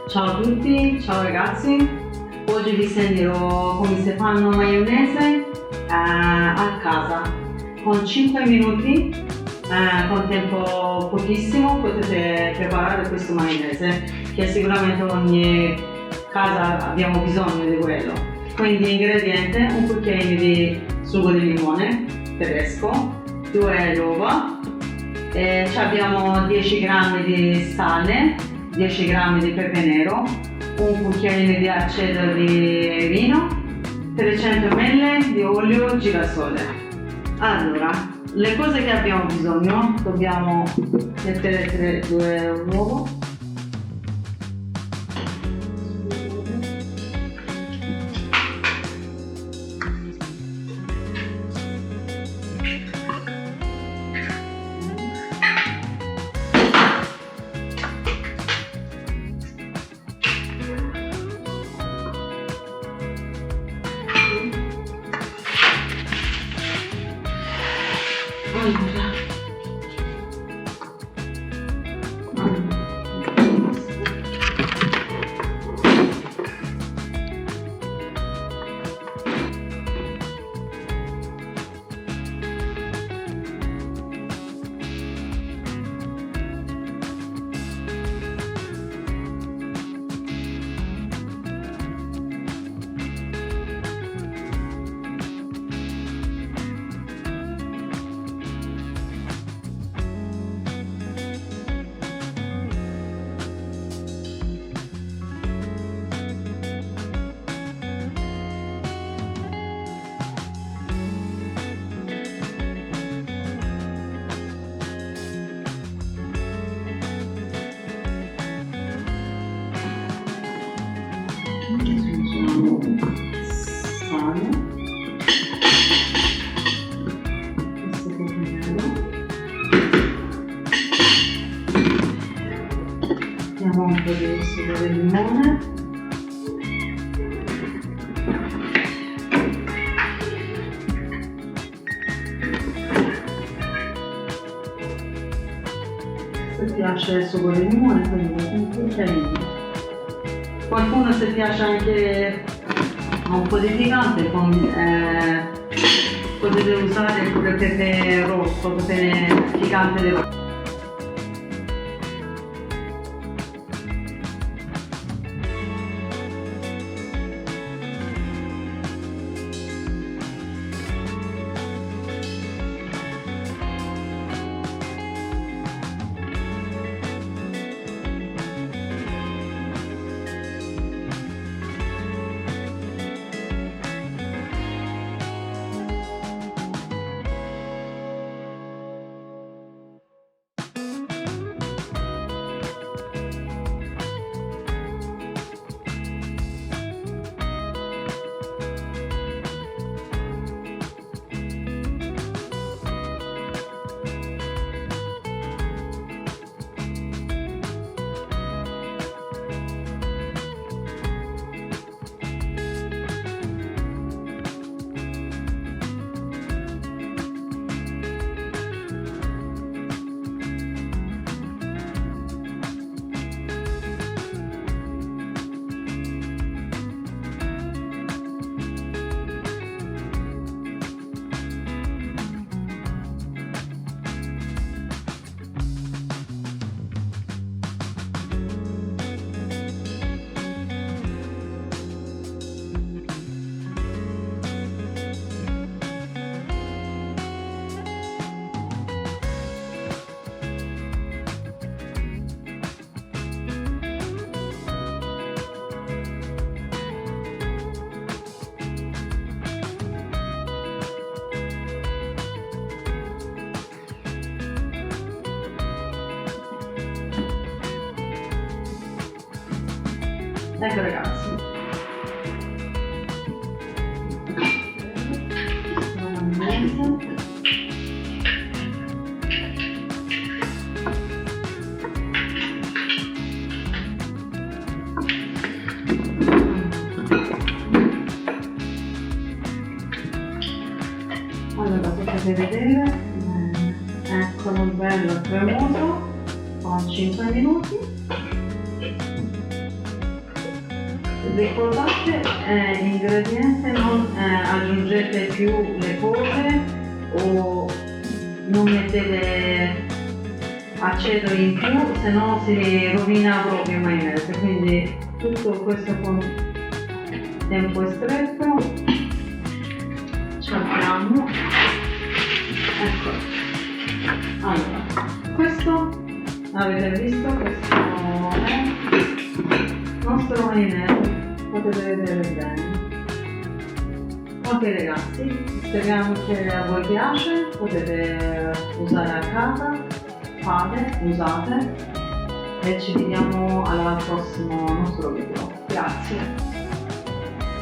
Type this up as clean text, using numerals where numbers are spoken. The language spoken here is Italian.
Ciao a tutti, ciao ragazzi. Oggi vi insegnerò come si fanno maionese a casa. Con 5 minuti, con tempo pochissimo, potete preparare questo maionese, che sicuramente ogni casa abbiamo bisogno di quello. Quindi ingredienti: un cucchiaino di sugo di limone tedesco, 2 uova, abbiamo 10 g di sale, 10 g di pepe nero, un cucchiaino di aceto di vino, 300 ml di olio girasole. Allora, le cose che abbiamo bisogno: dobbiamo mettere 2 uova, mettiamo un po' di sugo di limone, se piace il sugo di limone, quindi un cucchiaino. Qualcuno, se piace anche un po' di piccante, potete usare il pepe rosso, pepe piccante di rosso. Ecco ragazzi, allora potete vedere, eccolo bello cremoso, con 5 minuti. Ricordate l'ingrediente, non aggiungete più le cose o non mettete aceto in più, se no si rovina proprio il maionese. Quindi tutto questo con tempo stretto ci abbiamo. Ecco, allora questo avete visto, questo è il nostro maionese, potete vedere bene. Ok ragazzi, speriamo che a voi piace, potete usare a casa, fate, usate e ci vediamo al prossimo nostro video. Grazie.